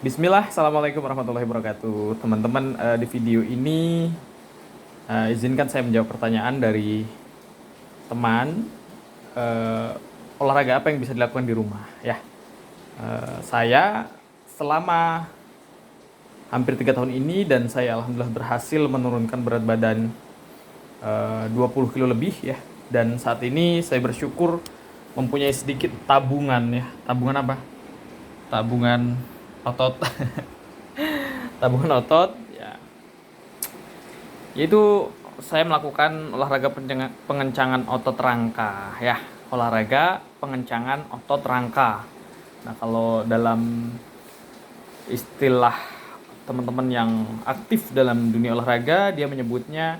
Bismillah, Assalamualaikum warahmatullahi wabarakatuh. Teman-teman, di video ini izinkan saya menjawab pertanyaan dari teman. eh, Olahraga apa yang bisa dilakukan di rumah? Ya, saya selama hampir 3 tahun ini dan saya alhamdulillah berhasil menurunkan berat badan 20 kilo lebih ya. Dan saat ini saya bersyukur mempunyai sedikit tabungan ya. Tabungan apa? Tabungan otot. Tabungan otot ya, yaitu saya melakukan olahraga pengencangan otot rangka ya, olahraga pengencangan otot rangka. Nah, kalau dalam istilah teman-teman yang aktif dalam dunia olahraga, dia menyebutnya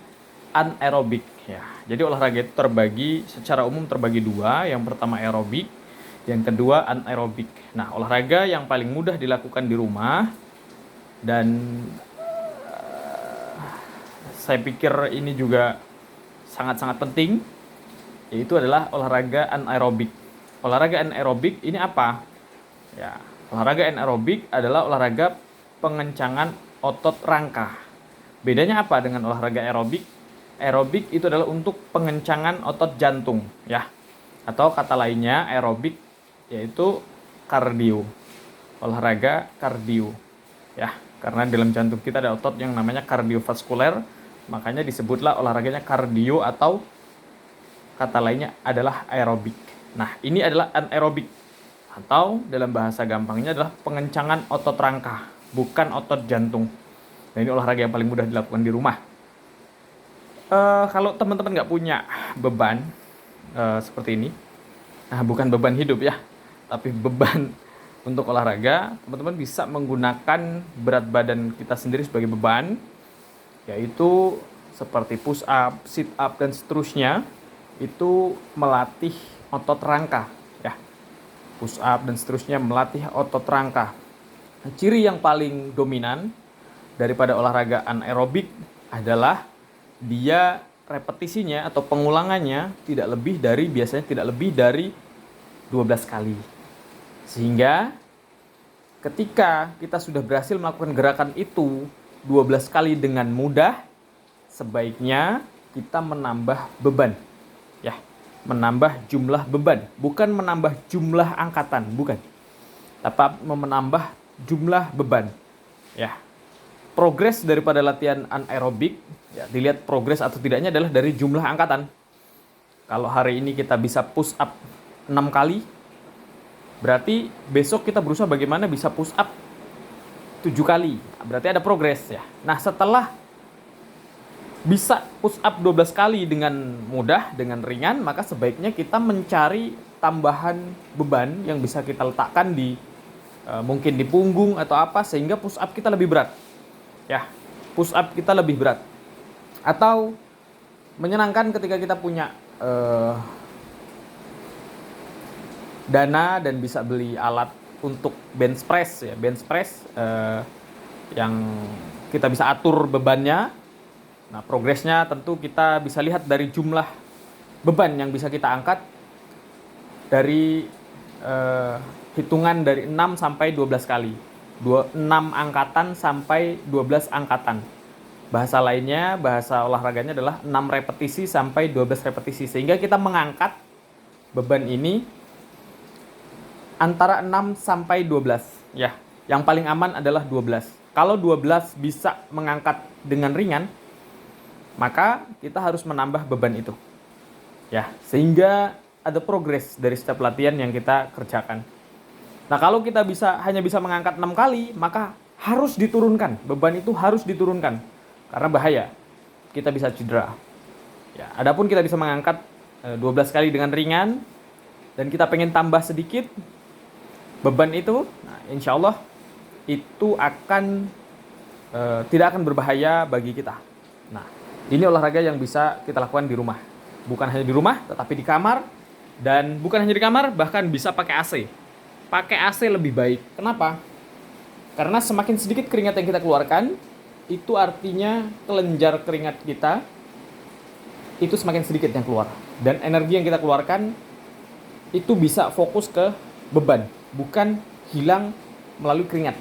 anaerobik ya. Jadi olahraga itu secara umum terbagi dua. Yang pertama aerobik, yang kedua anaerobik. Nah, olahraga yang paling mudah dilakukan di rumah dan saya pikir ini juga sangat-sangat penting, yaitu adalah olahraga anaerobik. Olahraga anaerobik ini apa? Ya, olahraga anaerobik adalah olahraga pengencangan otot rangka. Bedanya apa dengan olahraga aerobik? Aerobik itu adalah untuk pengencangan otot jantung, ya. Atau kata lainnya aerobik yaitu kardio. Olahraga kardio, ya. Karena dalam jantung kita ada otot yang namanya kardiovaskuler, makanya disebutlah olahraganya kardio atau kata lainnya adalah aerobik. Nah, ini adalah anaerobik atau dalam bahasa gampangnya adalah pengencangan otot rangka, bukan otot jantung. Nah, ini olahraga yang paling mudah dilakukan di rumah. Kalau teman-teman nggak punya beban seperti ini, nah bukan beban hidup ya, tapi beban untuk olahraga, teman-teman bisa menggunakan berat badan kita sendiri sebagai beban, yaitu seperti push up, sit up, dan seterusnya. Itu melatih otot rangka ya, push up dan seterusnya melatih otot rangka. Nah, ciri yang paling dominan daripada olahraga anaerobik adalah dia repetisinya atau pengulangannya biasanya tidak lebih dari 12 kali. Sehingga ketika kita sudah berhasil melakukan gerakan itu 12 kali dengan mudah, sebaiknya kita menambah beban. Ya, menambah jumlah beban, bukan menambah jumlah angkatan, bukan. Tapi menambah jumlah beban. Ya. Progres daripada latihan anaerobik, ya, dilihat progres atau tidaknya adalah dari jumlah angkatan. Kalau hari ini kita bisa push up 6 kali, berarti besok kita berusaha bagaimana bisa push up 7 kali. Berarti ada progres ya. Nah, setelah bisa push up 12 kali dengan mudah, dengan ringan, maka sebaiknya kita mencari tambahan beban yang bisa kita letakkan di mungkin di punggung atau apa, sehingga push up kita lebih berat. Ya, push up kita lebih berat. Atau menyenangkan ketika kita punya dana dan bisa beli alat untuk bench press ya, bench press yang kita bisa atur bebannya. Nah, progresnya tentu kita bisa lihat dari jumlah beban yang bisa kita angkat dari hitungan dari 6 sampai 12 kali. 6 angkatan sampai 12 angkatan. Bahasa lainnya, bahasa olahraganya adalah 6 repetisi sampai 12 repetisi. Sehingga kita mengangkat beban ini antara 6 sampai 12. Ya, yang paling aman adalah 12. Kalau 12 bisa mengangkat dengan ringan, maka kita harus menambah beban itu. Ya, sehingga ada progres dari setiap latihan yang kita kerjakan. Nah, kalau kita hanya bisa mengangkat 6 kali, maka harus diturunkan. Beban itu harus diturunkan. Karena bahaya. Kita bisa cedera. Ya, adapun kita bisa mengangkat 12 kali dengan ringan, dan kita pengen tambah sedikit beban itu, nah, insya Allah itu tidak akan berbahaya bagi kita. Nah, ini olahraga yang bisa kita lakukan di rumah. Bukan hanya di rumah, tetapi di kamar. Dan bukan hanya di kamar, bahkan bisa pakai AC. Pakai AC lebih baik. Kenapa? Karena semakin sedikit keringat yang kita keluarkan, itu artinya kelenjar keringat kita itu semakin sedikit yang keluar. Dan energi yang kita keluarkan itu bisa fokus ke beban, bukan hilang melalui keringat.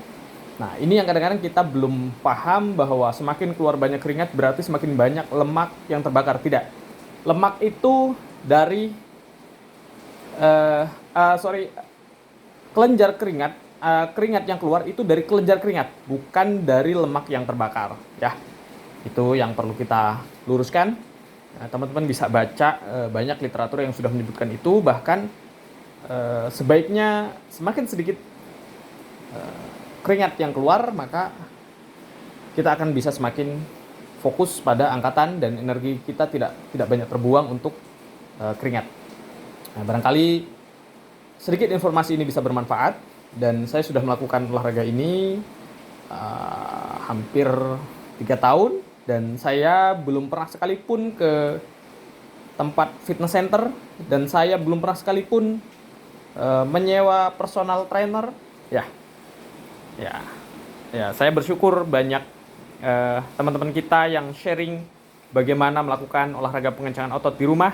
Nah, ini yang kadang-kadang kita belum paham bahwa semakin keluar banyak keringat berarti semakin banyak lemak yang terbakar. Tidak. Lemak itu dari eh sorry, kelenjar keringat, keringat yang keluar itu dari kelenjar keringat, bukan dari lemak yang terbakar, ya. Itu yang perlu kita luruskan. Nah, teman-teman bisa baca banyak literatur yang sudah menyebutkan itu, bahkan sebaiknya semakin sedikit keringat yang keluar, maka kita akan bisa semakin fokus pada angkatan dan energi kita tidak banyak terbuang untuk keringat. Nah, barangkali sedikit informasi ini bisa bermanfaat, dan saya sudah melakukan olahraga ini hampir 3 tahun, dan saya belum pernah sekalipun ke tempat fitness center, dan saya belum pernah sekalipun menyewa personal trainer. Ya, ya, ya. Saya bersyukur banyak teman-teman kita yang sharing bagaimana melakukan olahraga pengencangan otot di rumah,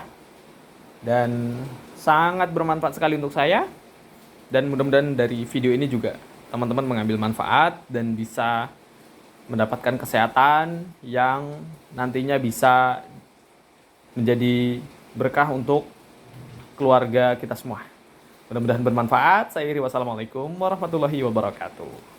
dan sangat bermanfaat sekali untuk saya. Dan mudah-mudahan dari video ini juga teman-teman mengambil manfaat dan bisa mendapatkan kesehatan yang nantinya bisa menjadi berkah untuk keluarga kita semua. Mudah-mudahan bermanfaat. Saya Iri, wassalamualaikum warahmatullahi wabarakatuh.